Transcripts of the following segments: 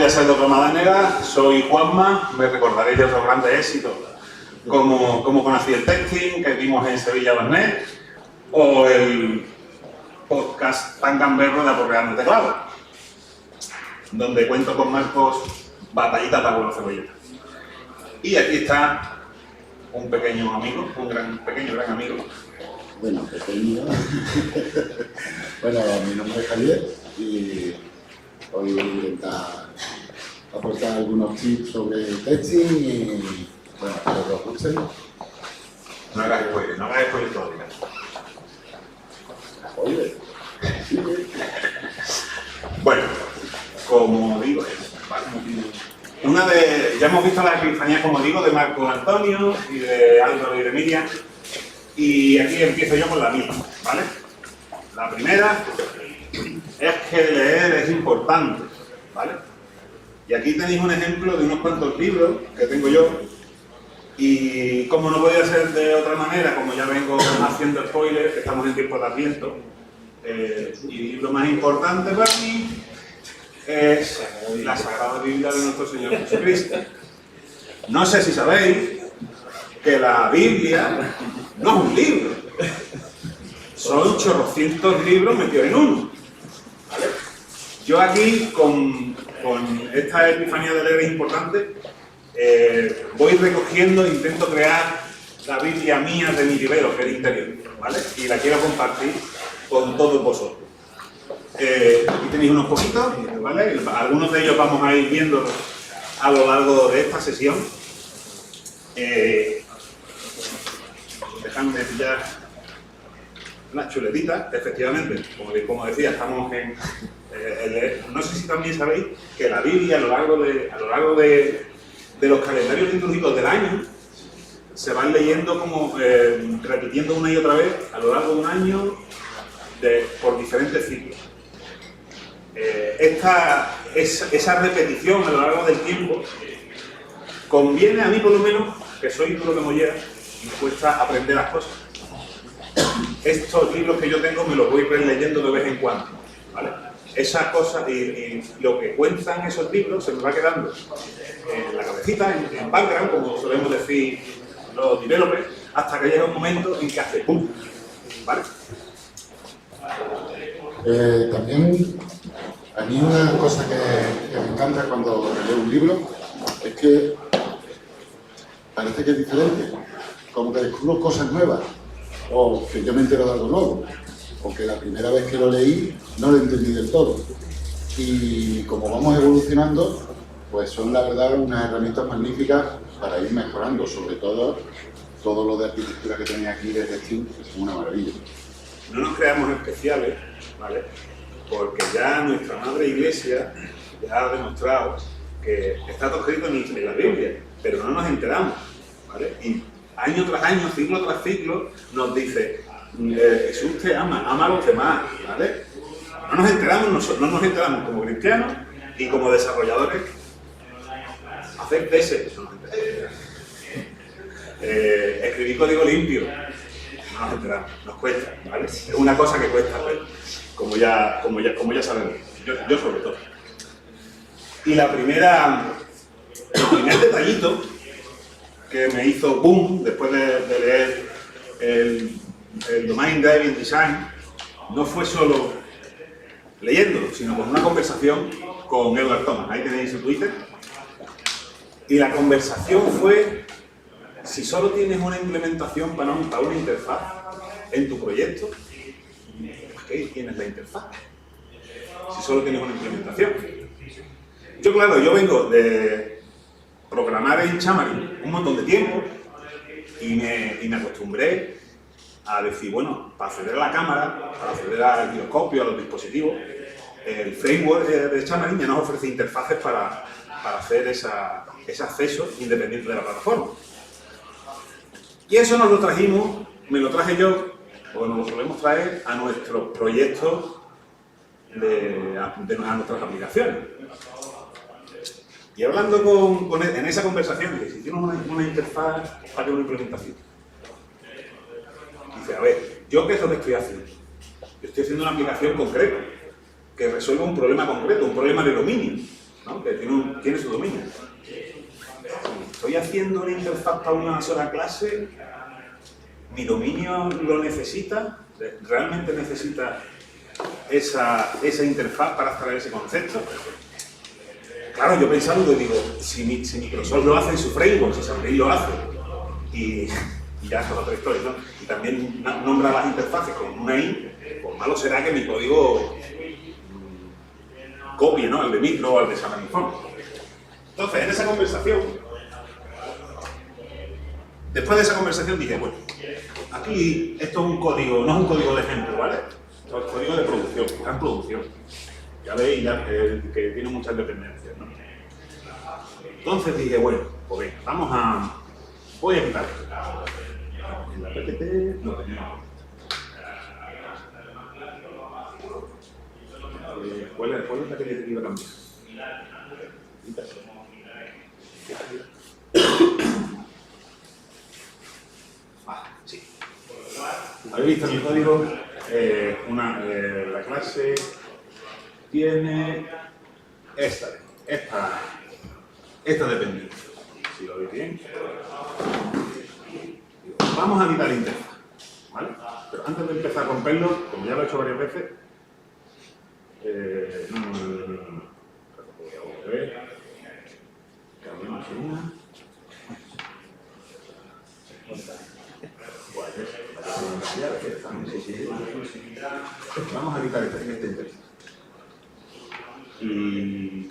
voy a ser de otra manera, soy Juanma, me recordaréis de otros grandes éxitos, como conocí el texting que vimos en Sevilla.net, o el podcast tan gamberro de Aporreando Teclado, donde cuento con Marcos batallitas para con los cebolletas. Y aquí está un pequeño amigo, pequeño gran amigo. Bueno, pequeño. Bueno, mi nombre es Javier y hoy voy a intentar aportar algunos tips sobre texting y, bueno, espero que os gusten. No hagas spoiler todavía. Oye. Bueno, como digo, ya hemos visto las epifanías, como digo, de Marco Antonio y de Álvaro y de Miriam, y aquí empiezo yo con la mía, ¿vale? La primera es que leer es importante, ¿vale? Y aquí tenéis un ejemplo de unos cuantos libros que tengo yo, y como no podía ser de otra manera, como ya vengo haciendo spoilers, estamos en tiempo de Adviento, y el libro más importante para mí es la Sagrada Biblia de nuestro Señor Jesucristo. No sé si sabéis que la Biblia no es un libro, son chorrocientos libros metidos en uno, ¿vale? Yo aquí, con esta epifanía de leer es importante, voy recogiendo, intento crear la Biblia mía de mi libro, que es el interior, ¿vale? Y la quiero compartir con todos vosotros. Aquí tenéis unos poquitos, ¿vale? Algunos de ellos vamos a ir viendo a lo largo de esta sesión. Dejadme pillar unas chuletitas, efectivamente, como decía, estamos en... no sé si también sabéis que la Biblia a lo largo de los calendarios litúrgicos del año se van leyendo como repitiendo una y otra vez a lo largo de un año por diferentes ciclos. Esa repetición a lo largo del tiempo conviene a mí, por lo menos, que soy duro de mollera y me cuesta aprender las cosas. Estos libros que yo tengo me los voy releyendo de vez en cuando, ¿vale? Esas cosas y lo que cuentan esos libros se me va quedando en la cabecita, en background, como solemos decir los developers, hasta que llega un momento en que hace ¡pum! ¿Vale? También a mí una cosa que me encanta cuando leo un libro es que parece que es diferente, como que descubro cosas nuevas o que yo me entero de algo nuevo, porque la primera vez que lo leí no lo entendí del todo. Y como vamos evolucionando, pues son la verdad unas herramientas magníficas para ir mejorando, sobre todo lo de arquitectura que tenía aquí de textil, que es una maravilla. No nos creamos especiales, ¿vale? Porque ya nuestra madre iglesia ya ha demostrado que está todo escrito en la Biblia, pero no nos enteramos, ¿vale? Y año tras año, ciclo tras ciclo, nos dice Jesús te ama a los demás, ¿vale? No nos enteramos como cristianos y como desarrolladores. Hacer tesis, no nos enteramos. Escribir código limpio, no nos enteramos, nos cuesta, ¿vale? Es una cosa que cuesta, ¿vale? Como ya sabemos, yo sobre todo. Y el primer detallito que me hizo boom después de leer el Domain Driving Design no fue solo leyéndolo, sino con una conversación con Edward Thomas. Ahí tenéis su Twitter. Y la conversación fue: si solo tienes una implementación para una interfaz en tu proyecto, ¿para qué tienes la interfaz? Si solo tienes una implementación. Yo vengo de programar en Xamarin un montón de tiempo y me acostumbré a decir, bueno, para acceder a la cámara, para acceder al giroscopio, a los dispositivos, el framework de Xamarin ya nos ofrece interfaces para hacer ese acceso independiente de la plataforma. Y eso me lo traje yo, o nos lo solemos traer a nuestros proyectos, a nuestras aplicaciones. Y hablando en esa conversación, que si tienes una interfaz para una implementación, dice, a ver, ¿yo qué es lo que estoy haciendo? Yo estoy haciendo una aplicación concreta, que resuelva un problema concreto, un problema de dominio. ¿no? Que tiene su dominio. Estoy haciendo una interfaz para una sola clase, mi dominio lo necesita, realmente necesita esa interfaz para extraer ese concepto. Claro, yo pensando y digo, si Microsoft lo hace en su framework, si Xamarin lo hace, y ya es otra historia, ¿no? Y también nombra las interfaces con una i, pues malo será que mi código copie, ¿no? Al de Micro o al de Xamarin Forms. Entonces, en esa conversación, después de esa conversación dije, bueno, aquí esto es un código, no es un código de ejemplo, ¿vale? Esto es código de producción, está en producción. Ya veis que tiene muchas dependencias, ¿no? Entonces dije, bueno, pues venga, voy a quitar esto. En la PPT lo tenemos. ¿Cuál es la que le iba a cambiar? Sí. ¿Habéis visto en el código? La clase tiene esta dependencia. Si lo veis bien. Vamos a quitar la interfaz, ¿vale? Pero antes de empezar a romperlo, como ya lo he hecho varias veces, cambiamos una. Vamos a quitar esta interfaz. Y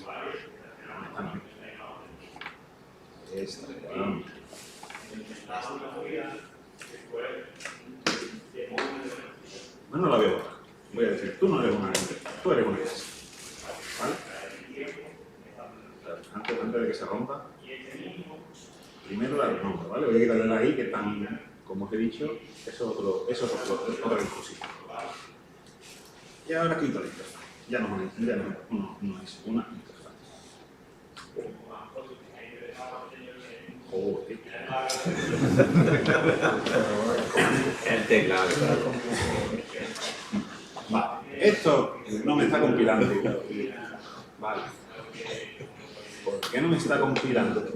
esta. No la veo. Voy a decir, tú no eres una interfaz, tú eres una clase. ¿Vale? Antes de que se rompa, primero la nombro, ¿vale? Voy a quitarle la i, que están, como os he dicho, eso es otra discusión. Y ahora quito la interfaz. Ya no es una interfaz. El teclado. Vale, esto no me está compilando. Vale. ¿Por qué no me está compilando?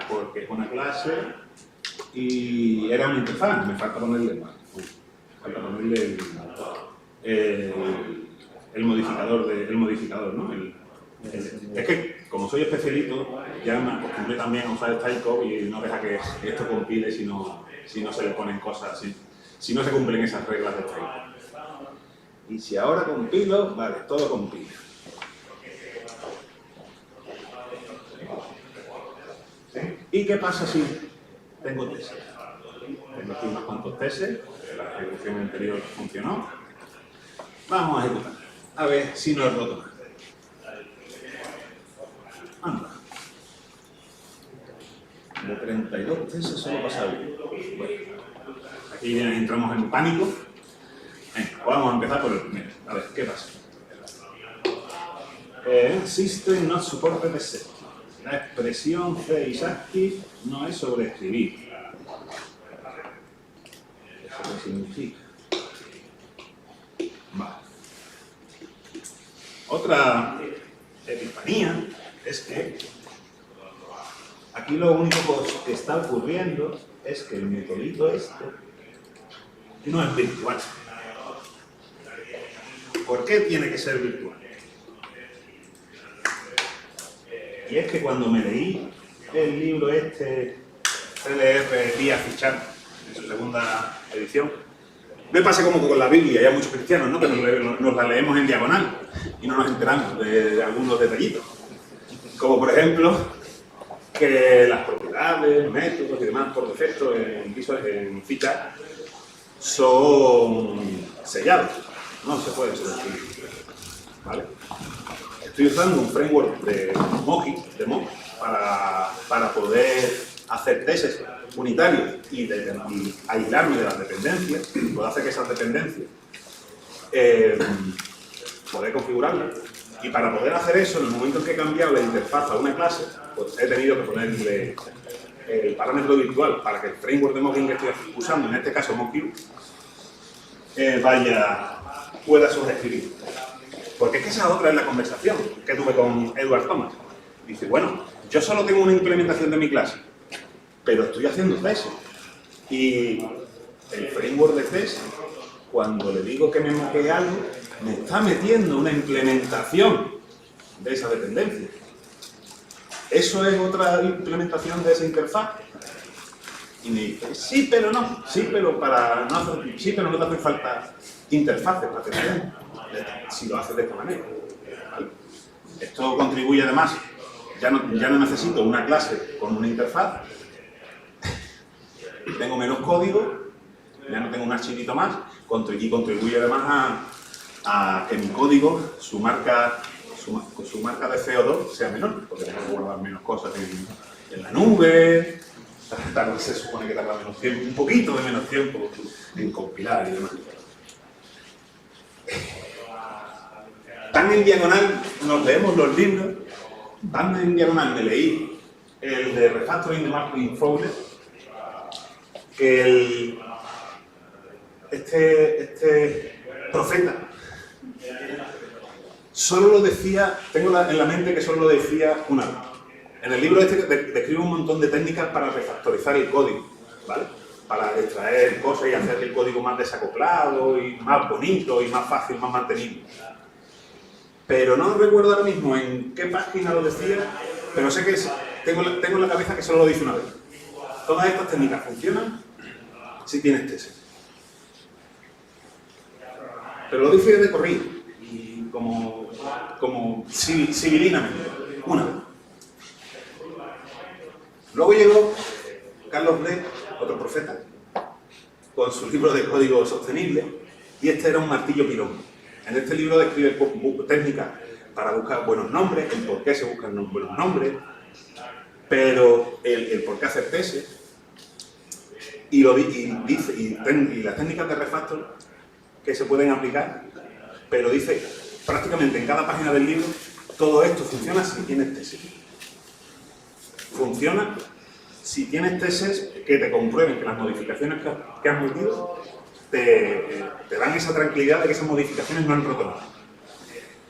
Porque es una clase y era una interfaz, me falta ponerle el modificador, ¿no? Es que, como soy especialito, ya me acostumbré también a usar el Typecode y no deja que esto compile si no se le ponen cosas así, si no se cumplen esas reglas de Typecode. Y si ahora compilo, vale, todo compila. ¿Sí? ¿Y qué pasa si tengo tesis? Tengo aquí unos cuantos tesis, la ejecución anterior funcionó. Vamos a ejecutar. A ver si no he roto nada. Anda. De 32 tesis solo pasa bien. Bueno, aquí ya entramos en pánico. Vamos a empezar por el primero. A ver, ¿qué pasa? System not supported except. La expresión C is active no es sobreescribir. ¿Eso qué significa? Vale. Otra epifanía es que aquí lo único que está ocurriendo es que el metodito este no es virtual. ¿Por qué tiene que ser virtual? Y es que cuando me leí el libro este, CLR vía Fichar, en su segunda edición, me pasa como con la Biblia, ya muchos cristianos, ¿no? Que nos la leemos en diagonal y no nos enteramos de algunos detallitos. Como por ejemplo, que las propiedades, métodos y demás por defecto en Fichar son sellados, no se pueden sobreescribir, ¿vale? Estoy usando un framework de Moji, para poder hacer tesis unitarios y aislarme de las dependencias. Puedo hacer que esas dependencias poder configurarlas. Y para poder hacer eso, en el momento en que he cambiado la interfaz a una clase, pues he tenido que ponerle el parámetro virtual para que el framework de Moji que estoy usando, en este caso Moji, pueda sobreescribir. Porque es que esa otra es la conversación que tuve con Edward Thomas. Dice, bueno, yo solo tengo una implementación de mi clase, pero estoy haciendo test. Y el framework de test, cuando le digo que me moquee algo, me está metiendo una implementación de esa dependencia. ¿Eso es otra implementación de esa interfaz? Y me dice, sí, pero no. Sí, pero no te hace falta interfaces para tener si lo haces de esta manera. ¿Vale? Esto contribuye además, ya no necesito una clase con una interfaz, tengo menos código, ya no tengo un archivito más, y contribuye además a que mi código, su marca de CO2 sea menor, porque tengo que guardar menos cosas en la nube, se supone que tarda menos tiempo, un poquito de menos tiempo en compilar y demás. Tan en diagonal nos leemos los libros, tan en diagonal me leí el de Refactoring de Martin Fowler, que este profeta solo lo decía, tengo en la mente que solo lo decía una vez. En el libro describe un montón de técnicas para refactorizar el código, ¿vale? Para extraer cosas y hacer el código más desacoplado y más bonito y más fácil, más mantenible. Pero no recuerdo ahora mismo en qué página lo decía, pero sé que tengo en la cabeza que solo lo dice una vez. Todas estas técnicas funcionan si tienes tesis. Pero lo dice de corrido y como civilinamente, una vez. Luego llegó Carlos Blake, otro profeta, con su libro de código sostenible, y este era un martillo pilón. En este libro describe técnicas para buscar buenos nombres, el por qué se buscan buenos nombres, pero el por qué hacer tesis, y las técnicas de refactor que se pueden aplicar, pero dice prácticamente en cada página del libro, todo esto funciona si tienes tesis. Funciona si tienes tesis que te comprueben que las modificaciones que has metido te dan esa tranquilidad de que esas modificaciones no han roto nada.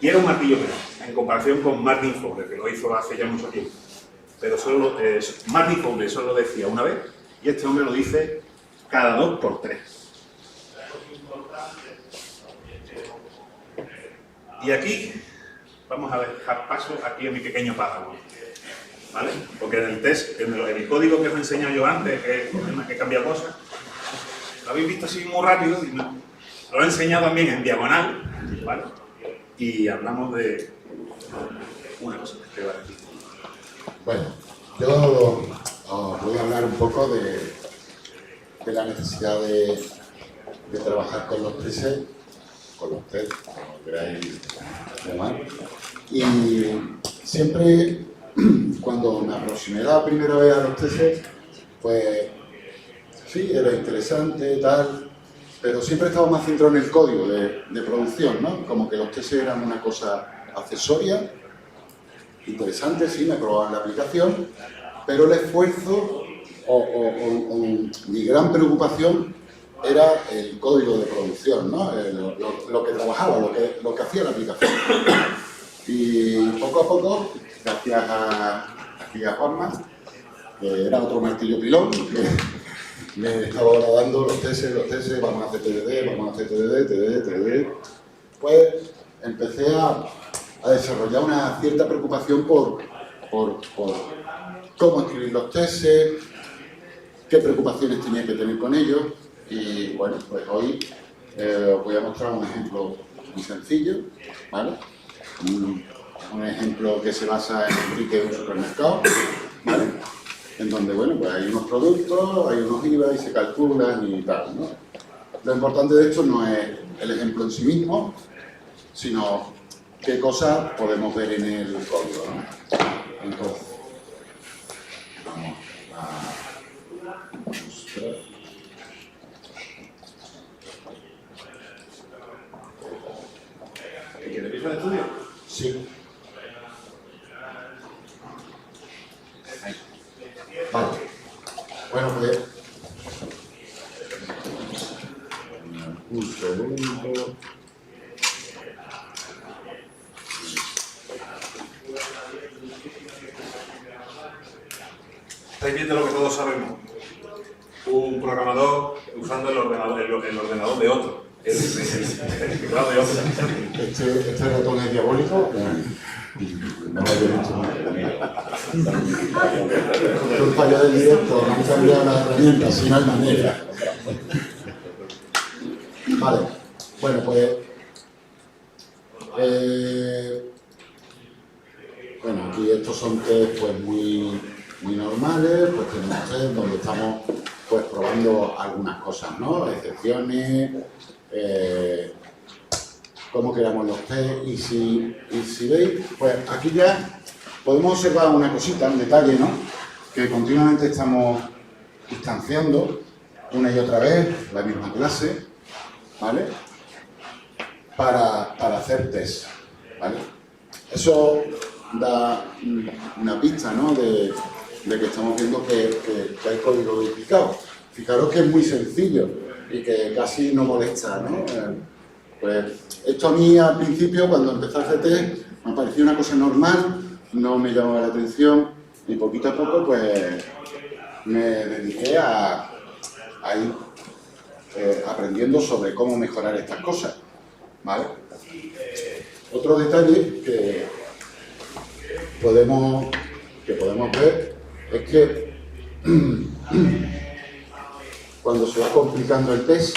Y era un martillo menos, en comparación con Martin Fowler, que lo hizo hace ya mucho tiempo. Pero Martin Fowler solo lo decía una vez, y este hombre lo dice cada 2 por 3. Y aquí vamos a dejar paso aquí a mi pequeño párrafo, ¿vale? Porque en el test, en el código que os he enseñado yo antes, que cambia cosas, lo habéis visto así muy rápido, y lo he enseñado también en diagonal, ¿vale? Y hablamos de una cosa que va a decir. Bueno, yo os voy a hablar un poco de la necesidad de trabajar con los tests, como queráis llamar. Y siempre, cuando me aproximé la primera vez a los tests, pues sí, era interesante, tal, pero siempre estaba más centrado en el código de producción, ¿no? Como que los tests eran una cosa accesoria, interesante, sí, me probaban la aplicación, pero el esfuerzo o mi gran preocupación era el código de producción, ¿no? Lo que trabajaba, lo que hacía la aplicación. Y poco a poco, gracias a Juanma, que era otro martillo pilón, que me estaba ahora dando los tests, vamos a hacer TDD, pues empecé a desarrollar una cierta preocupación por cómo escribir los tests, qué preocupaciones tenía que tener con ellos. Y bueno, pues hoy os voy a mostrar un ejemplo muy sencillo, ¿vale? Un ejemplo que se basa en el brique de un supermercado, ¿vale? En donde, bueno, pues hay unos productos, hay unos IVA y se calculan y tal, ¿no? Lo importante de esto no es el ejemplo en sí mismo, sino qué cosas podemos ver en el código, ¿no? Entonces, vamos a mostrar. ¿Quieres ver el estudio? Sí. Vale. Bueno, pues... un segundo. estáis viendo lo que todos sabemos. Un programador usando el ordenador de otro. El teclado de otro. Este ratón es diabólico. No lo había dicho nunca. Un fallo del directo, no han cambiado la herramienta, si no hay manera. Vale, bueno, pues. Bueno, aquí estos son test pues muy normales, pues tenemos test donde estamos pues probando algunas cosas, ¿no? Excepciones, cómo creamos los test y si veis, pues aquí ya podemos observar una cosita, un detalle, ¿no? Que continuamente estamos instanciando una y otra vez la misma clase, ¿vale? Para hacer test, ¿vale? Eso da una pista, ¿no? De que estamos viendo que hay código duplicado. Fijaros que es muy sencillo y que casi no molesta, ¿no? Pues esto a mí al principio, cuando empecé a hacer test, me parecía una cosa normal, no me llamaba la atención y poquito a poco pues me dediqué a ir aprendiendo sobre cómo mejorar estas cosas, ¿vale? Otro detalle que podemos ver es que cuando se va complicando el test,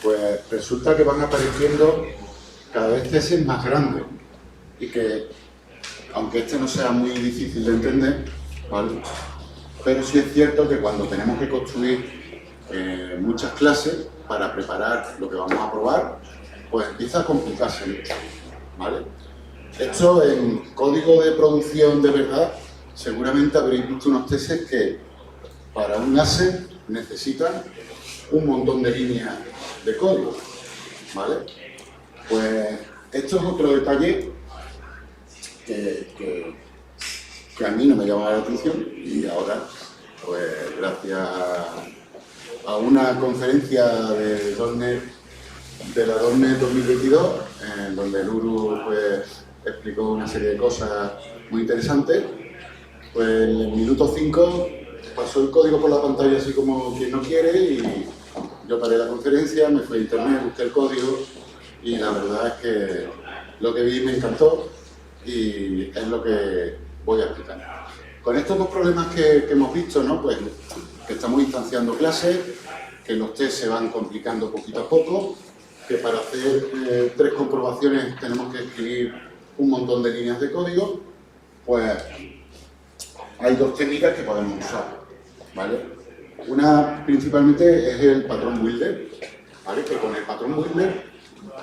pues resulta que van apareciendo cada vez tests más grandes y que, aunque este no sea muy difícil de entender, ¿vale? Pero sí es cierto que cuando tenemos que construir muchas clases para preparar lo que vamos a probar, pues empieza a complicarse mucho, ¿vale? Esto en código de producción de verdad, seguramente habréis visto unos tests que para un asset necesitan un montón de líneas de código, ¿vale? Pues esto es otro detalle que a mí no me llamaba la atención y ahora, pues gracias a una conferencia de la .NET 2022, en donde Luru pues explicó una serie de cosas muy interesantes, pues en el minuto 5 pasó el código por la pantalla así como quien no quiere y yo paré la conferencia, me fui a internet, busqué el código y la verdad es que lo que vi me encantó y es lo que voy a explicar. Con estos dos problemas que hemos visto, ¿no? Pues que estamos instanciando clases, que los test se van complicando poquito a poco, que para hacer 3 comprobaciones tenemos que escribir un montón de líneas de código, pues hay 2 técnicas que podemos usar, ¿vale? Una principalmente es el patrón builder, ¿vale? Que con el patrón builder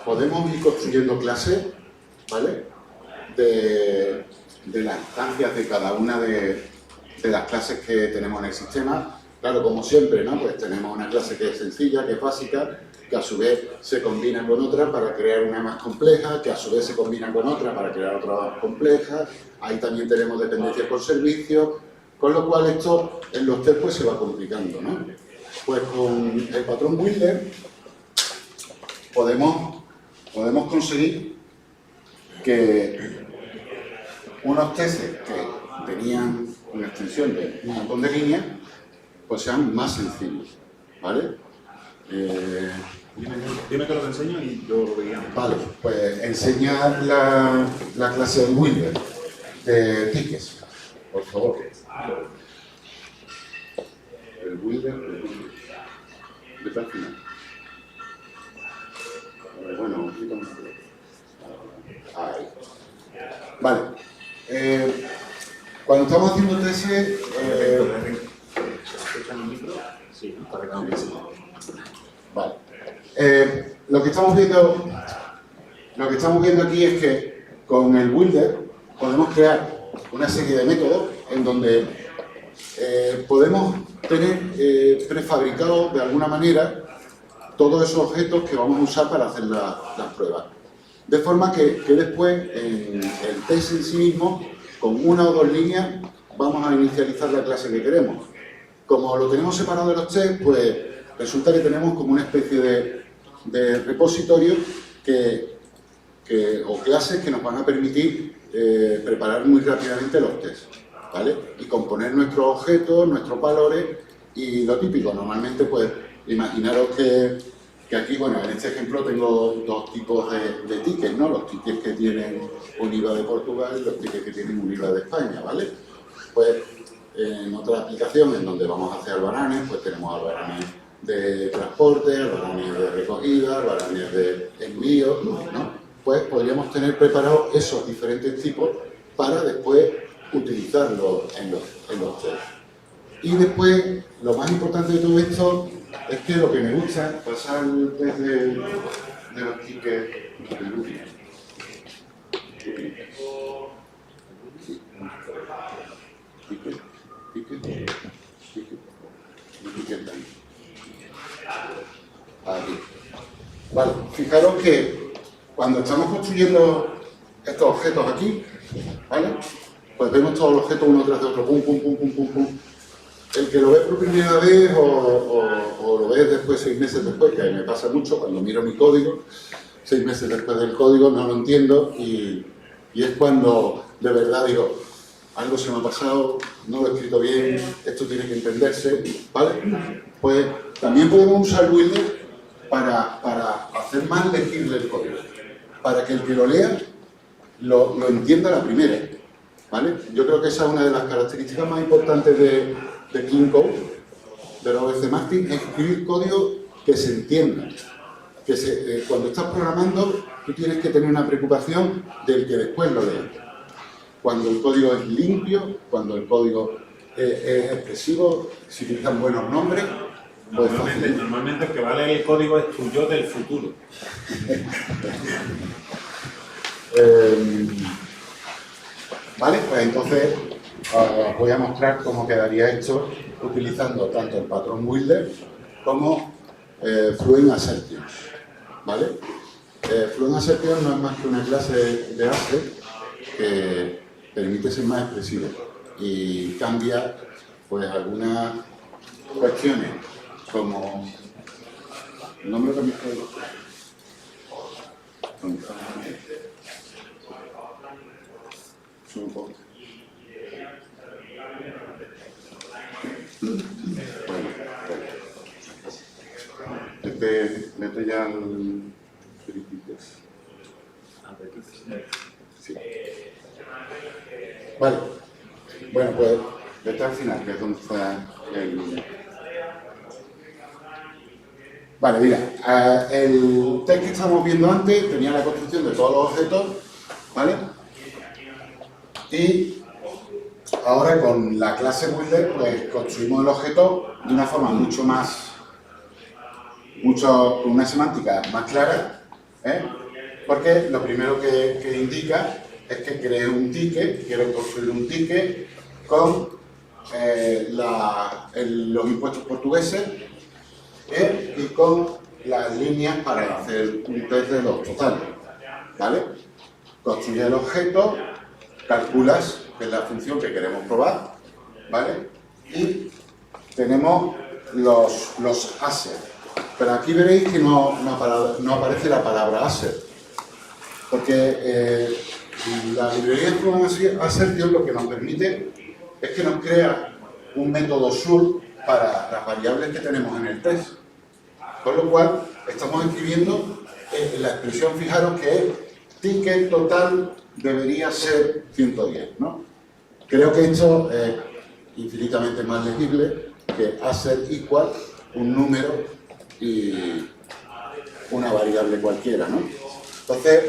podemos ir construyendo clases, ¿vale? De las instancias de cada una de las clases que tenemos en el sistema. Claro, como siempre, ¿no? Pues tenemos una clase que es sencilla, que es básica, que a su vez se combina con otra para crear una más compleja, que a su vez se combina con otra para crear otra más compleja. Ahí también tenemos dependencias por servicio, con lo cual esto en los test pues se va complicando, ¿no? Pues con el patrón builder podemos conseguir que unos tests que tenían una extensión de un montón de líneas pues sean más sencillos, ¿vale? Dime que lo enseño y yo lo veía. Vale, pues enseñar la clase del builder de tickets, por favor. El builder de al final. Bueno, ahí. Vale. Cuando estamos haciendo tesis, Sí, ¿no? Para que vale. Lo que estamos viendo aquí es que con el builder podemos crear una serie de métodos en donde podemos tener prefabricados de alguna manera todos esos objetos que vamos a usar para hacer las pruebas. De forma que después en el test en sí mismo, con 1 o 2 líneas, vamos a inicializar la clase que queremos. Como lo tenemos separado de los test, pues resulta que tenemos como una especie de repositorio o clases que nos van a permitir preparar muy rápidamente los tests. ¿vale? Y componer nuestros objetos, nuestros valores y lo típico. Normalmente, pues, imaginaros que aquí, bueno, en este ejemplo tengo dos tipos de tickets, ¿no? Los tickets que tienen un IVA de Portugal y los tickets que tienen un IVA de España, ¿vale? Pues en otra aplicación en donde vamos a hacer albaranes, pues tenemos albaranes de transporte, albaranes de recogida, albaranes de envío, ¿no? Pues podríamos tener preparados esos diferentes tipos para después utilizarlos en los test. Y después, lo más importante de todo esto es que lo que me gusta es pasar el test de los tickets del último. Aquí. Vale, fijaros que cuando estamos construyendo estos objetos aquí, ¿vale? Pues vemos todos los objetos uno tras de otro, pum, pum, pum, pum, pum, pum. El que lo ve por primera vez o lo ve después, 6 meses después, que me pasa mucho cuando miro mi código, 6 meses después del código no lo entiendo y es cuando de verdad digo, algo se me ha pasado, no lo he escrito bien, esto tiene que entenderse, ¿vale? Pues también podemos usar Builder para hacer más legible el código, para que el que lo lea lo entienda a la primera, ¿vale? Yo creo que esa es una de las características más importantes de Clean Code, de la OS Martin, es escribir código que se entienda. Cuando estás programando, tú tienes que tener una preocupación del que después lo lea. Cuando el código es limpio, cuando el código es expresivo, si utilizan buenos nombres, pues normalmente el que va a leer el código es tu yo del futuro. Vale, pues entonces os voy a mostrar cómo quedaría esto utilizando tanto el patrón Builder como Fluent Assertions, ¿vale? Fluent Assertions no es más que una clase de Asset que permite ser más expresivo y cambia pues algunas cuestiones como no me lo cambié Mete ya el sí. Vale. Bueno, pues vete al final, que es donde está el... Vale, mira, el test que estábamos viendo antes tenía la construcción de todos los objetos, ¿vale? Y ahora con la clase Builder, pues construimos el objeto de una forma con una semántica más clara, ¿eh? Porque lo primero que indica es que cree un ticket, quiero construir un ticket con los impuestos portugueses y con las líneas para hacer un test de los totales, ¿vale? Construye el objeto, calculas, que es la función que queremos probar, ¿vale? Y tenemos los assets. Pero aquí veréis que no aparece la palabra asset, porque la librería de Fluent Assertions lo que nos permite es que nos crea un método sur para las variables que tenemos en el test. Con lo cual, estamos escribiendo la expresión, fijaros que es ticket total debería ser 110, ¿no? Creo que esto es infinitamente más legible que asset igual un número y una variable cualquiera, ¿no? Entonces,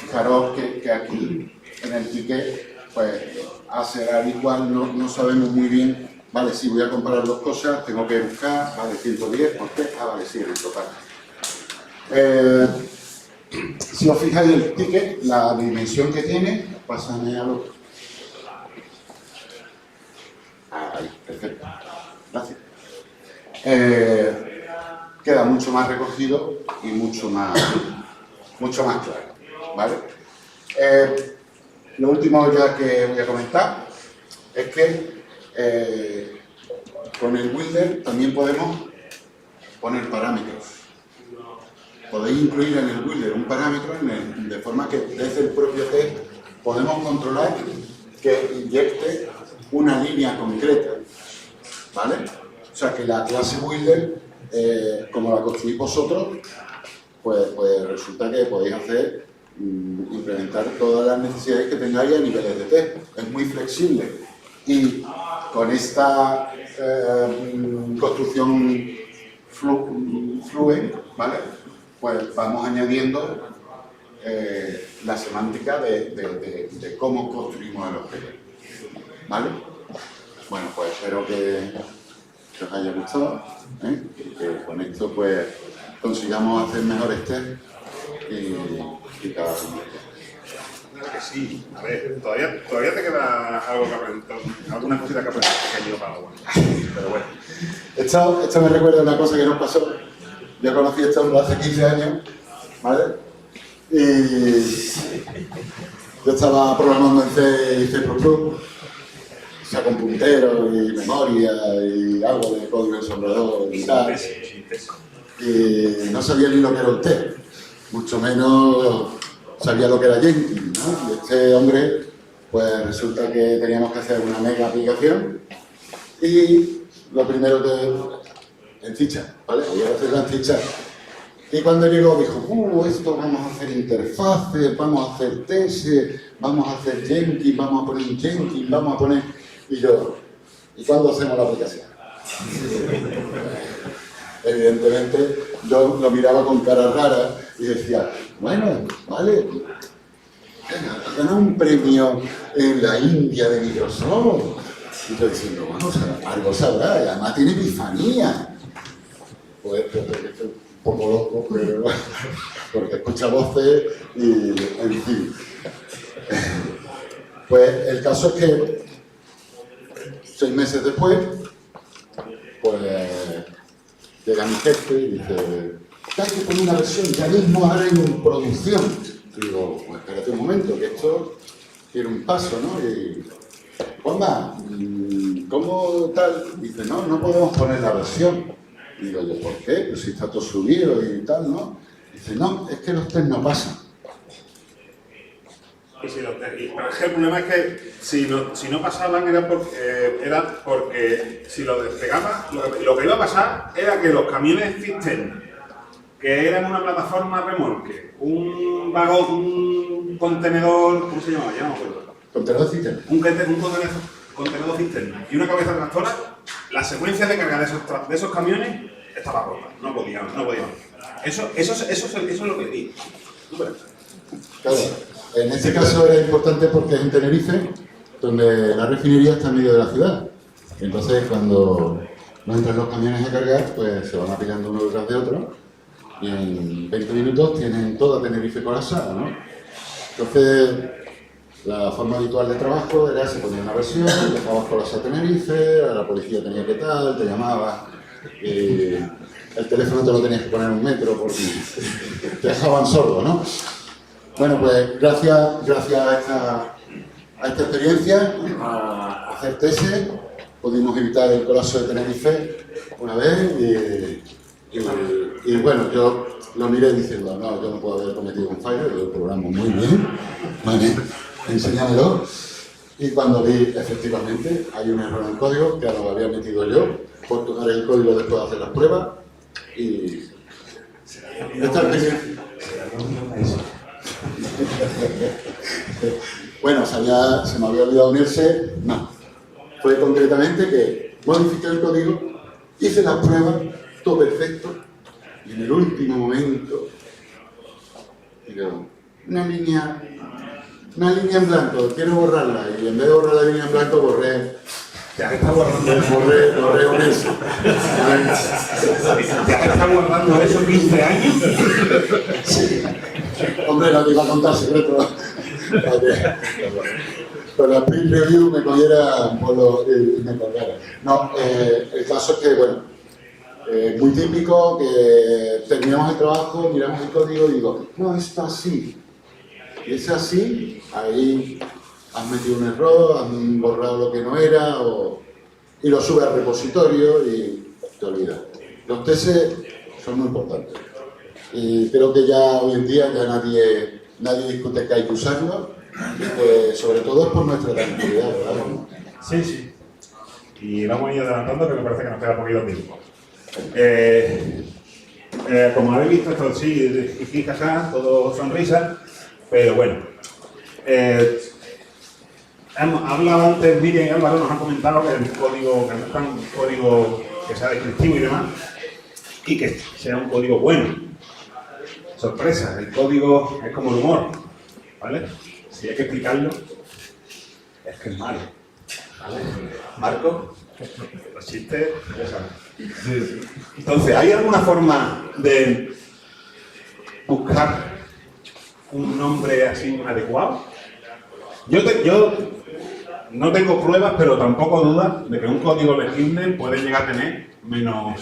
fijaros que aquí en el ticket, pues asset al igual no sabemos muy bien, vale, si voy a comparar dos cosas, tengo que buscar, vale, 110, ¿por qué? Ah, vale, sí, en el total. Si os fijáis en el ticket, la dimensión que tiene, pásame a lo... Ahí, perfecto. Gracias. Queda mucho más recogido y mucho más claro, ¿vale? Lo último ya que voy a comentar es que con el Builder también podemos poner parámetros. Podéis incluir en el Builder un parámetro de forma que desde el propio test podemos controlar que inyecte una línea concreta, ¿vale? O sea, que la clase builder, como la construís vosotros, pues resulta que podéis hacer, implementar todas las necesidades que tengáis a niveles de test. Es muy flexible. Y con esta construcción Fluent, ¿vale? Pues vamos añadiendo la semántica de cómo construimos el objeto, ¿vale? Bueno, pues espero que os haya gustado, ¿eh? Y que con esto pues consigamos hacer mejores test y cada vez más. Claro que sí. A ver, todavía te queda algo que aprender, alguna cosita que aprender pequeño para bueno. Pero bueno. Esto me recuerda una cosa que nos pasó. Yo conocí a este hombre hace 15 años, ¿vale? Y yo estaba programando en C y C++, o sea, con puntero y memoria y algo de código ensamblador y tal. Y no sabía ni lo que era un test, mucho menos sabía lo que era Jenkins, ¿no? Y este hombre, pues resulta que teníamos que hacer una mega aplicación y lo primero que en ficha, ¿vale? Había que hacerla en ficha. Y cuando llegó dijo, esto vamos a hacer interfaces, vamos a hacer tests, vamos a hacer Jenkins, vamos a poner Jenkins, vamos a poner... Y yo, ¿y cuándo hacemos la aplicación? Evidentemente, yo lo miraba con cara rara y decía, bueno, vale, gana un premio en la India de Microsoft. Y yo diciendo, bueno, algo sabrá, y además tiene epifanía. Pues, un poco loco, pero porque escucha voces y, en fin. Pues el caso es que 6 meses después, pues llega mi jefe y dice, hay que poner una versión ya mismo ahora en producción. Y digo, pues espérate un momento, que esto tiene un paso, ¿no? Y, Juanma, ¿cómo tal? Dice, no podemos poner la versión. Y digo yo, ¿por qué? Pues si está todo subido y tal, ¿no? Dice, no, es que los test no pasan. Pero es que el problema es que si no pasaban era porque si lo despegaba, lo que iba a pasar era que los camiones cisterna, que eran una plataforma remolque, un vagón, un contenedor, ¿cómo se llamaba? Ya no me acuerdo. Contenedor cisterna. Un contenedor cisterna y una cabeza tractora, la secuencia de carga de esos camiones estaba rota, no podían. Eso es lo que di. Claro, en este caso era importante porque es en Tenerife, donde la refinería está en medio de la ciudad. Entonces, cuando no entran los camiones a cargar, pues se van apilando uno detrás de otro y en 20 minutos tienen toda Tenerife colapsada, ¿no? Entonces, la forma habitual de trabajo era se ponía una versión, dejabas colapsar Tenerife, a la policía tenía que tal, te llamaba, el teléfono te lo tenías que poner en 1 metro porque te dejaban sordo, ¿no? Bueno, pues gracias a esta experiencia, a hacer tesis, pudimos evitar el colapso de Tenerife una vez y bueno, yo lo miré diciendo, no, yo no puedo haber cometido un fallo, yo programo muy bien, vale, enséñamelo. Y cuando vi, efectivamente, hay un error en el código que lo había metido yo, por tocar el código después de hacer las pruebas y esta experiencia... Bueno, se me había olvidado unirse, no. Fue concretamente que modifiqué el código, hice las pruebas, todo perfecto, y en el último momento, digo, una línea en blanco, quiero borrarla, y en vez de borrar la línea en blanco, borré un S. ¿Ya está guardando eso 15 años? Sí. Hombre, no te iba a contar secretos. Con la print review me cogiera un polo y me colgara. No, el caso es que, bueno, muy típico que terminamos el trabajo, miramos el código y digo, no, está así. Y es así, ahí has metido un error, has borrado lo que no era, y lo subes al repositorio y te olvidas. Los tests son muy importantes. Y creo que ya hoy en día ya nadie discute que hay que usarlo, sobre todo es por nuestra tranquilidad, ¿verdad? Sí, sí. Y vamos a ir adelantando, que me parece que nos queda poquito tiempo. Como habéis visto, esto sí, jiji, jaja, todo sonrisa, pero bueno. Hemos hablado antes, Miriam y Álvaro nos han comentado que el código, que no es un código que sea descriptivo y demás, y que sea un código bueno. Sorpresa, el código es como el humor, ¿vale? Si hay que explicarlo, es que es malo, ¿vale? Marco, los chistes, ya saben. Entonces, ¿hay alguna forma de buscar un nombre así adecuado? Yo no tengo pruebas, pero tampoco dudas de que un código legible puede llegar a tener menos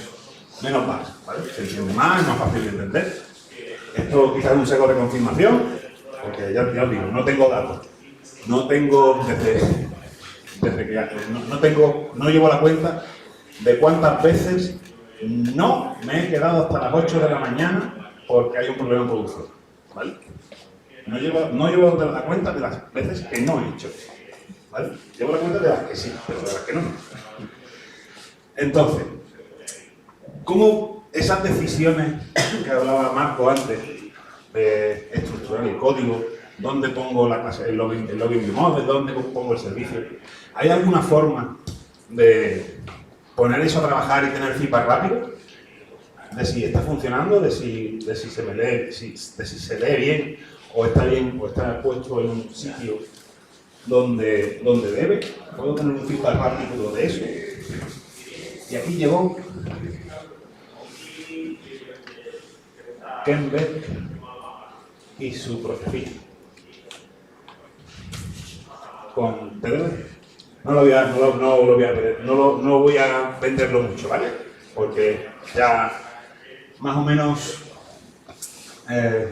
bugs, ¿vale? Se entiende más, es más fácil de entender. Esto quizás es un sesgo de confirmación, porque ya os digo, no tengo datos. No tengo, desde que no llevo la cuenta de cuántas veces no me he quedado hasta las 8 de la mañana porque hay un problema en producción, ¿vale? No llevo la cuenta de las veces que no he hecho eso, ¿vale? Llevo la cuenta de las que sí, pero de las que no. Entonces, ¿cómo esas decisiones que hablaba Marco antes de estructurar el código, dónde pongo la clase, el login de model, dónde pongo el servicio? ¿Hay alguna forma de poner eso a trabajar y tener feedback rápido? De si está funcionando, de si se me lee, de si se lee bien o está puesto en un sitio donde debe. ¿Puedo tener un feedback rápido de eso? Y aquí llegó Ken Beck y su profecía con TDD. No voy a venderlo mucho, ¿vale? Porque ya más o menos,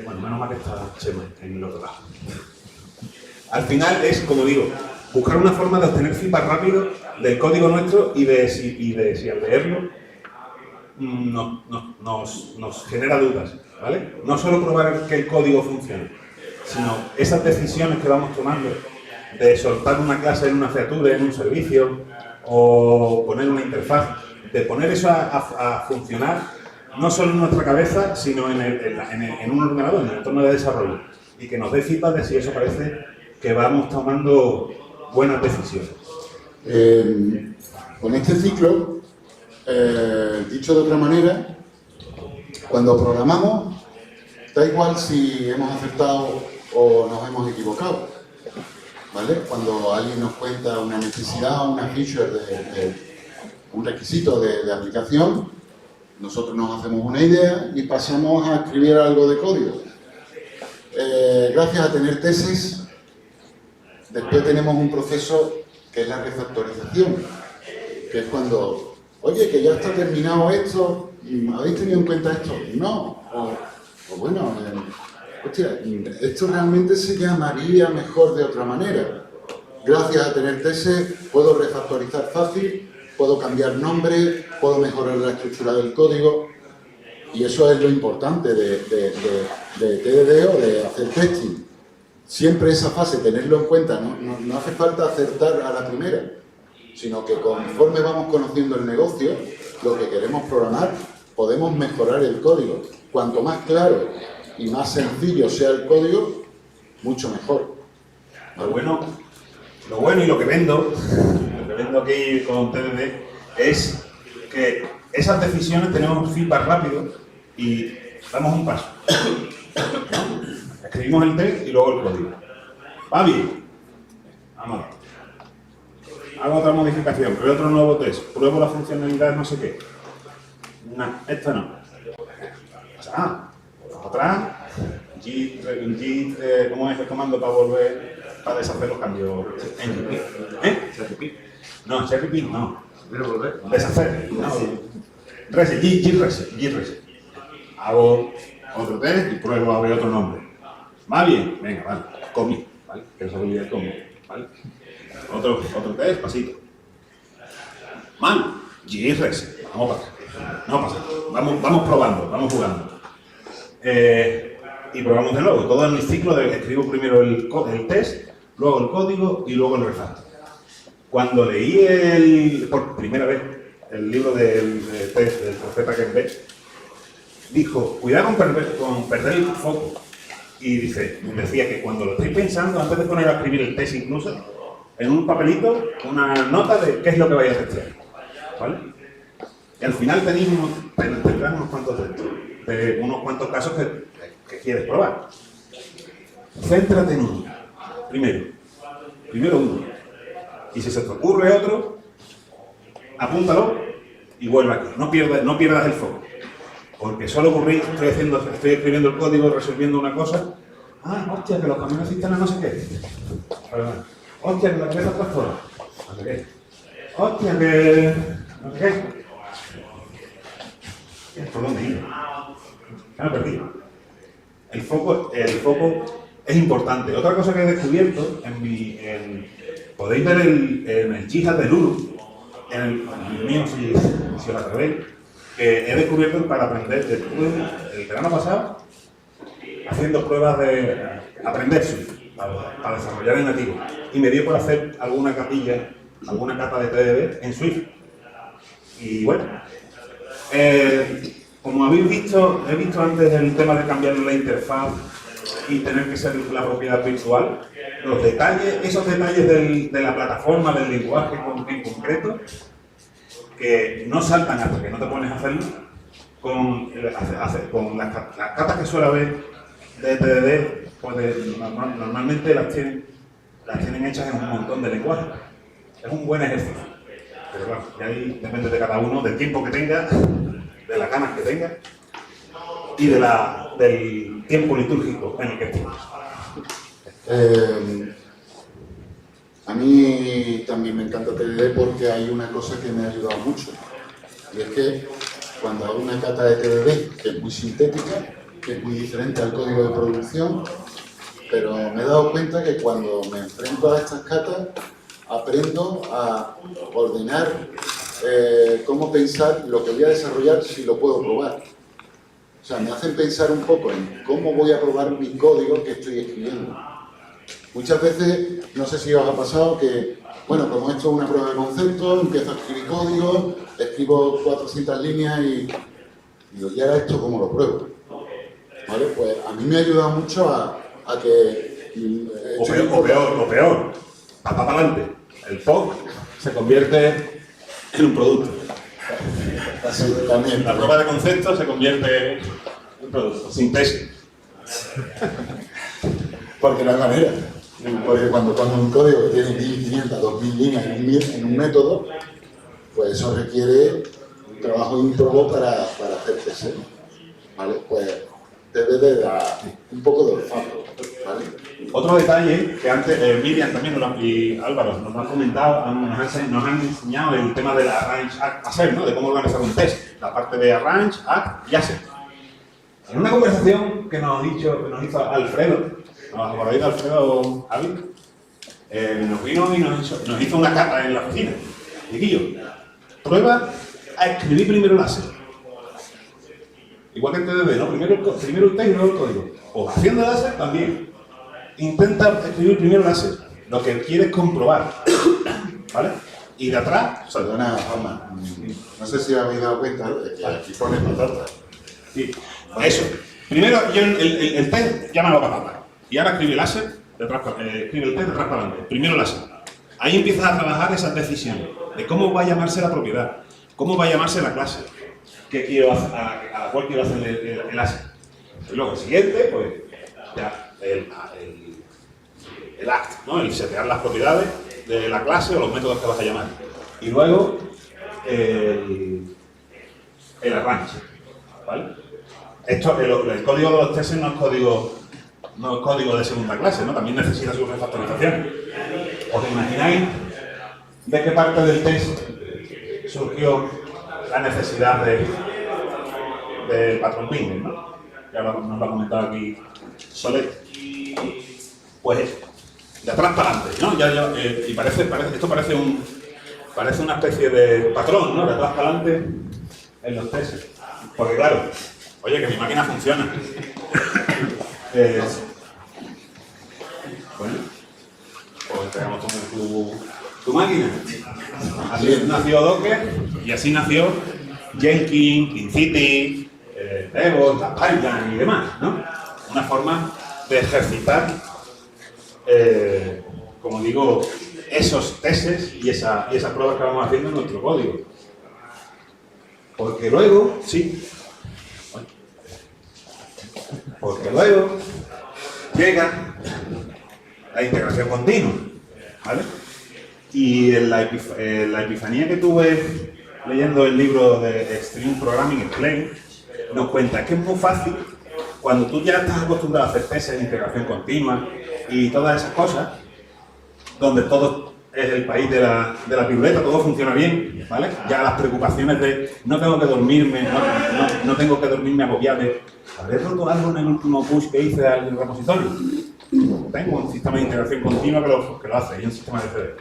bueno, menos mal que está Chema en el otro lado. Al final es, como digo, buscar una forma de obtener feedback rápido del código nuestro y de si al leerlo nos genera dudas, ¿vale? No solo probar que el código funcione, sino esas decisiones que vamos tomando de soltar una clase en una feature, en un servicio, o poner una interfaz, de poner eso a funcionar no solo en nuestra cabeza, sino en un ordenador, en el entorno de desarrollo, y que nos dé feedback de si eso parece que vamos tomando buenas decisiones. Con este ciclo, dicho de otra manera, cuando programamos, da igual si hemos acertado o nos hemos equivocado, ¿vale? Cuando alguien nos cuenta una necesidad, una feature, un requisito de aplicación, nosotros nos hacemos una idea y pasamos a escribir algo de código. Gracias a tener tesis, después tenemos un proceso que es la refactorización, que es cuando, oye, que ya está terminado esto, ¿habéis tenido en cuenta esto? No, o bueno, hostia, esto realmente se llamaría mejor de otra manera. Gracias a tener tesis puedo refactorizar fácil, puedo cambiar nombre, puedo mejorar la estructura del código, y eso es lo importante de TDD o de hacer testing. Siempre esa fase, tenerlo en cuenta, no hace falta acertar a la primera, sino que conforme vamos conociendo el negocio, lo que queremos programar, podemos mejorar el código. Cuanto más claro y más sencillo sea el código, mucho mejor. Lo bueno y lo que vendo aquí con TDD es que esas decisiones tenemos feedback rápido y damos un paso. Escribimos el test y luego el código. ¿Va bien? Vamos. Hago otra modificación, creo otro nuevo test, pruebo la funcionalidad no sé qué. No, esto no. Otra. ¿Cómo es el comando para deshacer los cambios? No, cherry pick no. Deshacer. No. Git-reset. Hago otro test y pruebo a ver otro nombre. ¿Va bien? Venga, vale. Commit, ¿vale? Que eso es el commit, ¿vale? Otro test, pasito. Mal. Git-reset. Vamos para acá. No pasa. Vamos probando, vamos jugando. Y probamos de nuevo. Todo en el ciclo de escribo primero el test, luego el código y luego el refactor. Cuando leí por primera vez el libro del profeta Kempe, dijo, cuidado con perder el foco. Y decía que cuando lo estéis pensando, antes de poner a escribir el test incluso, en un papelito, una nota de qué es lo que vais a testear. ¿Vale? Y al final tendrán unos cuantos casos que quieres probar. Céntrate en uno. Primero uno. Y si se te ocurre otro, apúntalo y vuelve aquí. No pierdas el foco. Porque suele ocurrir, estoy escribiendo el código, resolviendo una cosa. Ah, hostia, que los camiones cisterna no sé qué. Hostia, que la cabeza tractora. No sé qué. Hostia, que no sé qué. ¿Por dónde ir? Ya me he perdido. El foco es importante. Otra cosa que he descubierto podéis ver en el Jihad de Lulu, en el mío si os atrevéis, que he descubierto para aprender, el verano pasado, haciendo pruebas de aprender Swift, para desarrollar en nativo. Y me dio por hacer alguna cata de TDD en Swift. Y bueno, como habéis visto, he visto antes el tema de cambiar la interfaz y tener que ser la propiedad virtual. Esos detalles de la plataforma, del lenguaje en concreto, que no saltan hasta que no te pones a hacerlo, con las catas que suele haber de TDD, pues normalmente las tienen hechas en un montón de lenguajes. Es un buen ejercicio. Pero claro, y ahí depende de cada uno, del tiempo que tenga, de las ganas que tenga y del tiempo litúrgico en el que esté. A mí también me encanta TDD porque hay una cosa que me ha ayudado mucho. Y es que cuando hago una cata de TDD, que es muy sintética, que es muy diferente al código de producción, pero me he dado cuenta que cuando me enfrento a estas catas, aprendo a ordenar cómo pensar lo que voy a desarrollar si lo puedo probar. O sea, me hacen pensar un poco en cómo voy a probar mi código que estoy escribiendo. Muchas veces, no sé si os ha pasado que, bueno, como esto es una prueba de concepto, empiezo a escribir código, escribo 400 líneas y digo, ¿y ahora esto cómo lo pruebo? ¿Vale? Pues a mí me ha ayudado mucho a que... O peor, para adelante. El POC se convierte en un producto. Sí, también. La prueba de concepto se convierte en un producto, sin tesis. Porque no hay manera. Porque cuando un código que tiene 1.500, 2.000 líneas en un método, pues eso requiere un trabajo ímprobo para hacer test. ¿Vale? Pues debe de dar un poco de olfato. ¿Vale? Otro detalle que antes Miriam también y Álvaro nos han comentado, nos han enseñado el tema de la Arrange, Act, Hacer, ¿no? De cómo organizar un test, la parte de Arrange, Act y Hacer. En una conversación que nos hizo Alfredo, ¿nos acordáis de Alfredo Javi? Nos vino y nos hizo una cata en la oficina. Chiquillo, prueba a escribir primero el Hacer. Igual que en TDD, ¿no? Primero el test y luego el código. O haciendo el Hacer también. Intenta escribir primero el Hacer. Lo que quieres comprobar. ¿Vale? Y de atrás... Perdona, Juanma. No sé si habéis dado cuenta de que aquí pone patata. Sí, eso. Primero, yo el test llámalo patata. Y ahora escribe el Hacer, escribe el test detrás para adelante. Primero el Hacer. Ahí empiezas a trabajar esas decisiones de cómo va a llamarse la propiedad, cómo va a llamarse la clase, a la cual quiero hacer el Hacer. Y luego el siguiente, pues ya el act, ¿no? El setear las propiedades de la clase o los métodos que vas a llamar. Y luego el arrange, ¿vale? El código de los tests no es código de segunda clase, ¿no? También necesita su refactorización. ¿Os imagináis de qué parte del test surgió la necesidad del patrón binder, ¿no? Ya nos lo ha comentado aquí Solet. Pues eso, de atrás para adelante, ¿no? Y esto parece una especie de patrón, ¿no? De atrás para adelante en los tests. Porque claro, oye, que mi máquina funciona. Bueno, máquinas. Así nació Docker y así nació Jenkins, Incity, DevOps, Pipeline y demás, ¿no? Una forma de ejercitar, como digo, esos tests y esas pruebas que vamos haciendo en nuestro código. Porque luego, llega la integración continua, ¿vale? Y en la epifanía que tuve leyendo el libro de Extreme Programming Explained, nos cuenta que es muy fácil cuando tú ya estás acostumbrado a hacer tests de integración continua y todas esas cosas, donde todo es el país de la piruleta, todo funciona bien, ¿vale? Ya las preocupaciones de no tengo que dormirme, no tengo que dormirme agobiado de ¿habré roto algo en el último push que hice al repositorio? Tengo un sistema de integración continua que lo hace y un sistema de CD.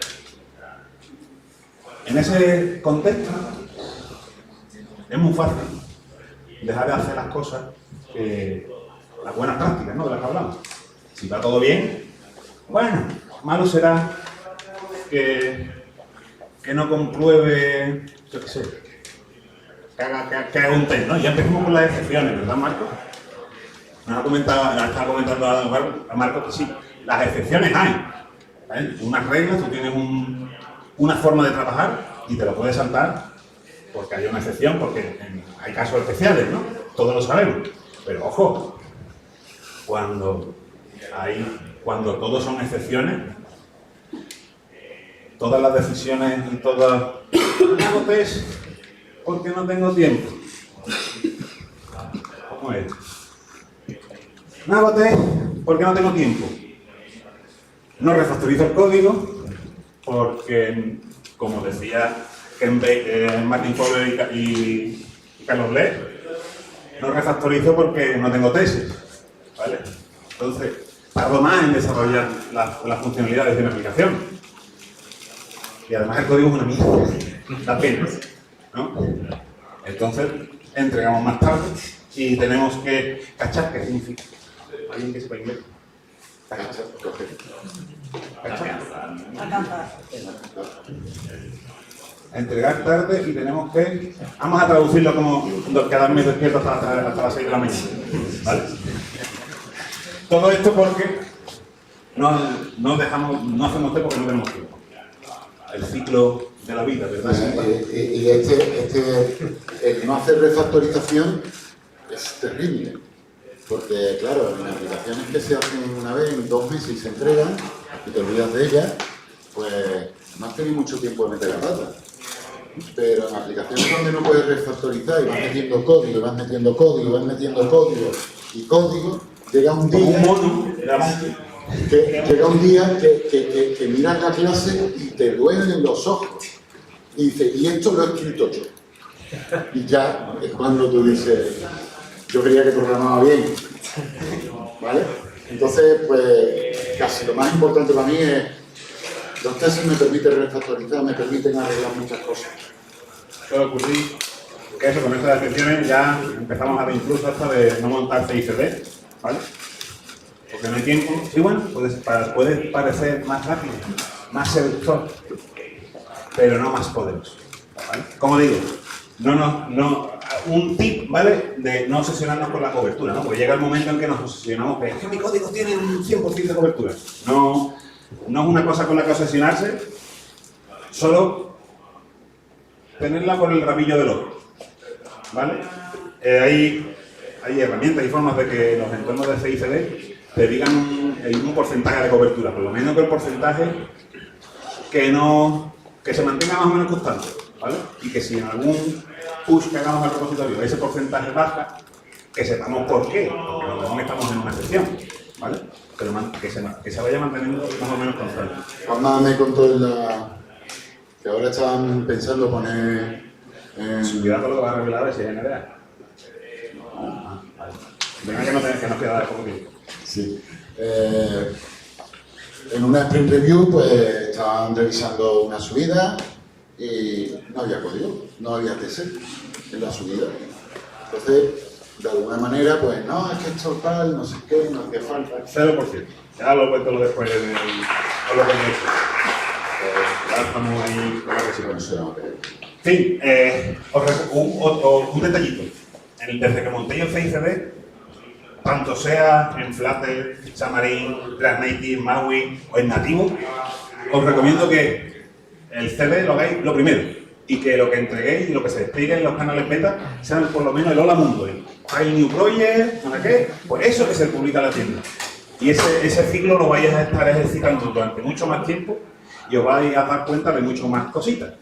En ese contexto es muy fácil dejar de hacer las cosas, las buenas prácticas, ¿no? De las que hablamos. Si va todo bien, bueno, malo será que no compruebe, yo qué sé, que haga un test, ¿no? Ya empezamos con las excepciones, ¿verdad, Marco? Estaba comentando a Marco que sí, las excepciones hay, ¿vale? Unas reglas, tú tienes una forma de trabajar y te lo puedes saltar porque hay una excepción, porque hay casos especiales, ¿no? Todos lo sabemos. Pero ojo, cuando todos son excepciones, todas las decisiones y todas... No hago test porque no tengo tiempo. ¿Cómo es? No hago test porque no tengo tiempo. No refactorizo el código porque, como decía Martin Fowler y Carlos Lee, no refactorizo porque no tengo tesis, ¿vale? Entonces, tardo más en desarrollar las funcionalidades de una aplicación. Y además el código es una mierda, da pena, ¿no? Entonces, entregamos más tarde y tenemos que cachar. ¿Qué significa? ¿Alguien que sepa inglés? Cachar. Entregar tarde y tenemos que... Vamos a traducirlo como quedarme despierto hasta las 6 de la mañana, ¿vale? Todo esto porque no hacemos té porque no tenemos tiempo. El ciclo de la vida, ¿verdad? Y el no hacer refactorización es terrible. Porque, claro, en aplicaciones que se hacen una vez, en 2 meses y se entregan, y te olvidas de ellas, pues no has tenido mucho tiempo de meter la pata. Pero en aplicaciones donde no puedes refactorizar y vas metiendo código, y vas metiendo código, y vas metiendo código, y código, llega un día que miras la clase y te duelen los ojos. Y dices, y esto lo he escrito yo. Y ya es cuando tú dices, yo creía que programaba bien. ¿Vale? Entonces, pues, casi lo más importante para mí es, los tests me permiten refactorizar, me permiten arreglar muchas cosas. Puede ocurrir que eso, con estas excepciones ya empezamos a ver incluso hasta de no montar CICD, ¿vale? Porque no hay tiempo. Sí, bueno, puede parecer más rápido, más seductor, pero no más poderoso, ¿vale? Como digo, un tip, ¿vale? De no obsesionarnos con la cobertura, ¿no? Porque llega el momento en que nos obsesionamos, que mi código tiene un 100% de cobertura. No es una cosa con la que obsesionarse, solo tenerla por el rabillo del ojo, ¿vale? Hay herramientas y formas de que los entornos de CICD te digan un porcentaje de cobertura, por lo menos que el porcentaje que se mantenga más o menos constante, ¿vale? Y que si en algún push que hagamos al repositorio ese porcentaje baja, que sepamos por qué, porque a lo mejor estamos en una excepción, ¿vale? Pero que se vaya manteniendo más o menos constante. Juanma me contó que ahora estaban pensando poner... Cuidado con lo que va a revelar si es NDA. Vale. Venga que nos queda de poco tiempo. Sí. En una sprint review, pues estaban revisando una subida y no había código, no había TS en la subida. Entonces, de alguna manera, pues no, es que esto tal, no sé qué, no hace falta. 0%. Ya lo cuento después con lo que he hecho. Ya estamos ahí con la que sí No sé, no, En fin, un detallito. Desde que monté yo CICD, tanto sea en Flutter, Xamarin, React Native, Maui o en nativo, os recomiendo que el CD lo hagáis lo primero y que lo que entreguéis y lo que se despliegue en los canales beta sean por lo menos el hola mundo, el File New Project, ¿no sé qué? Pues eso que se publica en la tienda. Y ese ciclo lo vais a estar ejercitando durante mucho más tiempo y os vais a dar cuenta de mucho más cositas.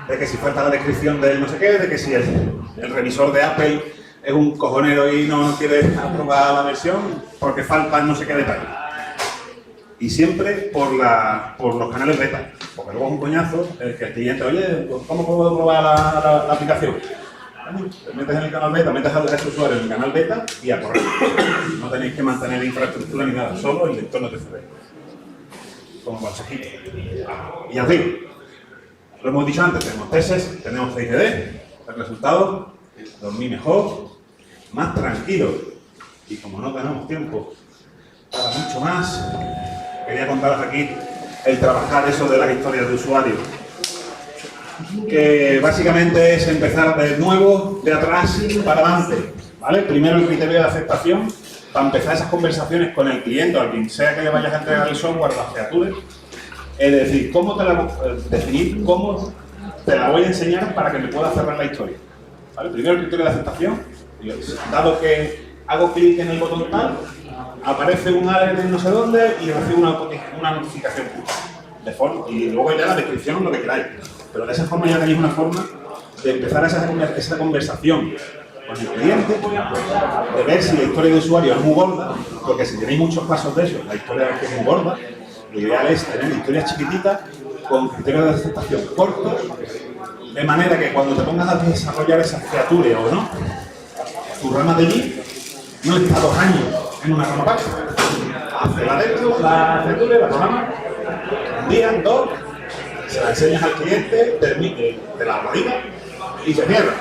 De que si falta la descripción del no sé qué, de que si el revisor de Apple es un cojonero y no quiere aprobar la versión porque faltan no sé qué detalles. Y siempre por los canales beta, porque luego es un coñazo el que el cliente, oye, ¿cómo puedo probar la aplicación? Bueno, te metes en el canal beta, metes a ese usuario en el canal beta y a correr. No tenéis que mantener infraestructura ni nada, solo el lector no te cede. Como consejito. Y ya os digo, lo hemos dicho antes, tenemos tesis, tenemos CICD, el resultado, dormir mejor, más tranquilo. Y como no tenemos tiempo para mucho más, quería contaros aquí el trabajar eso de las historias de usuario. Que básicamente es empezar de nuevo, de atrás para adelante. ¿Vale? Primero el criterio de aceptación, para empezar esas conversaciones con el cliente o a quien sea que le vayas a entregar el software, las criaturas. Es decir, definir cómo te la voy a enseñar para que me pueda cerrar la historia. ¿Vale? Primero el criterio de aceptación. Dado que hago clic en el botón tal, aparece un alert de no sé dónde y recibo una notificación. Y luego ya la descripción, lo que queráis. Pero de esa forma ya tenéis una forma de empezar esa conversación con el cliente, de ver si la historia de usuario es muy gorda, porque si tenéis muchos pasos de eso, la historia es muy gorda, lo ideal es tener historias chiquititas con criterios de aceptación cortos, de manera que cuando te pongas a desarrollar esas criaturas o no, tu rama de lead no está 2 años en una rama básica. Hace la dentro, la criatura, la programa, un día, 2, se la enseñas al cliente, te la radica y se cierra.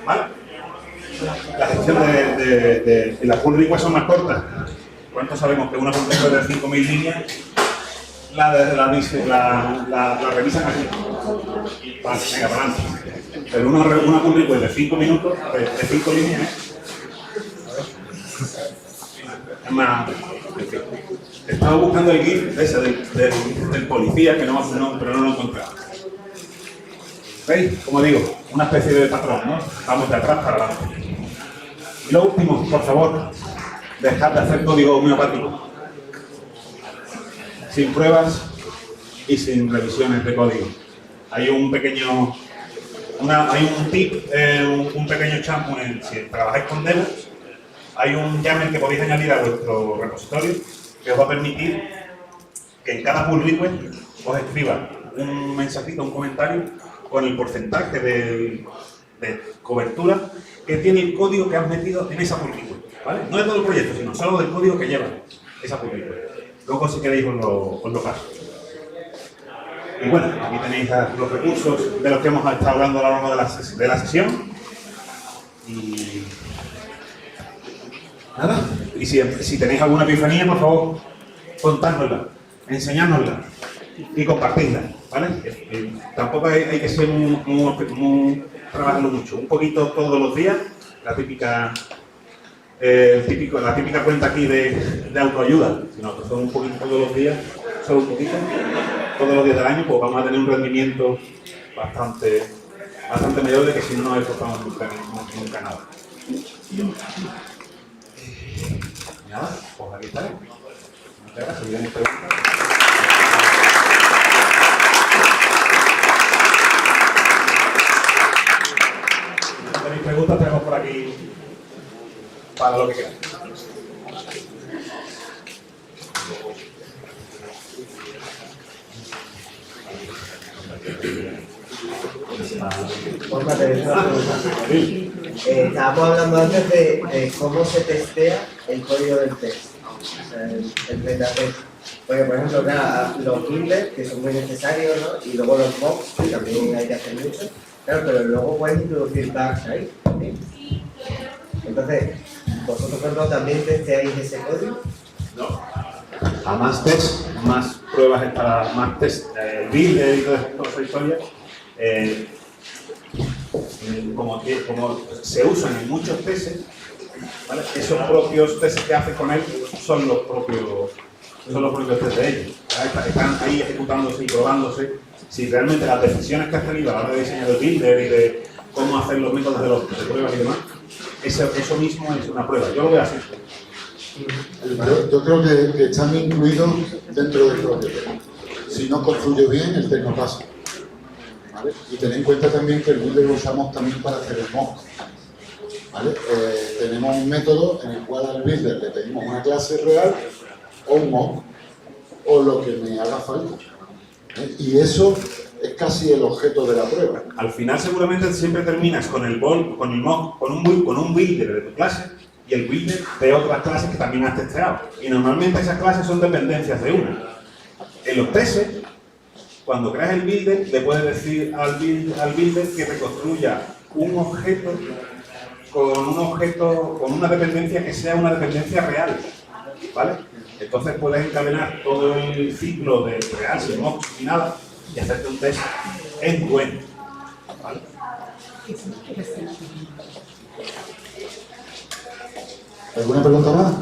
¿Vale? La gestión de las pull requests son más cortas. ¿Cuánto sabemos que una pull request de 5.000 líneas la revisan aquí? Vale, venga, para adelante. Pero una pull request de 5 minutos, de 5 líneas, es más. Estaba buscando el GIF ese del policía, pero no lo encontré. ¿Veis? Como digo, una especie de patrón, ¿no? Vamos de atrás para adelante. Y lo último, por favor, dejad de hacer código homeopático. Sin pruebas y sin revisiones de código. Hay un pequeño tip, un pequeño champú, si trabajáis con Devo, hay un YAML que podéis añadir a vuestro repositorio que os va a permitir que en cada pull request os escriba un mensajito, un comentario con el porcentaje de cobertura que tiene el código que has metido en esa pull request, ¿vale? No de todo el proyecto, sino solo del código que lleva esa pull request. Luego, si queréis, os lo paso. Y bueno, aquí tenéis los recursos de los que hemos estado hablando a lo largo de la sesión. Y nada, y si tenéis alguna epifanía, por favor, contádnosla, enseñádnosla y compartidla, ¿vale? Tampoco hay que ser trabajarlo mucho, un poquito todos los días, la típica cuenta aquí de autoayuda, sino que son un poquito todos los días, solo un poquito, todos los días del año, pues vamos a tener un rendimiento bastante mayor de que si no nos esforzamos nunca nada. Nada, pues aquí está. Muchas gracias. ¿Tenéis preguntas? Si tenéis preguntas, tenemos por aquí para lo que queráis. Estábamos hablando antes de cómo se testea el código del test, o sea, el beta test. Porque, por ejemplo, claro, los builders, que son muy necesarios, ¿no? Y luego los mocks, que también hay que hacer mucho. Claro, pero luego puedes introducir bugs ahí. ¿Sí? Entonces, ¿vosotros, por ejemplo, también testeáis ese código? No. a más test, más pruebas para más test, builder y toda esa historia, como se usan en muchos tests, ¿vale? Esos propios test que hace con él son los propios test de ellos. Están ahí ejecutándose y probándose si realmente las decisiones que has tenido a la hora de diseñar el builder y de cómo hacer los métodos de pruebas y demás, eso mismo es una prueba. Yo lo veo así. Yo creo que están incluidos dentro del propio test. Si no construye bien, el test no pasa. ¿Vale? Y tened en cuenta también que el builder lo usamos también para hacer el mock. ¿Vale? Tenemos un método en el cual al builder le pedimos una clase real o un mock o lo que me haga falta. Y eso es casi el objeto de la prueba. Al final seguramente siempre terminas con el mock, con un builder de tu clase y el builder de otras clases que también has testeado. Y normalmente esas clases son dependencias de una. En los tests, cuando creas el builder, le puedes decir al builder que te construya un objeto con una dependencia que sea una dependencia real, ¿vale? Entonces puedes encadenar todo el ciclo de real, sin mocks ni nada, y hacerte un test end-to-end, ¿vale? ¿Alguna pregunta más?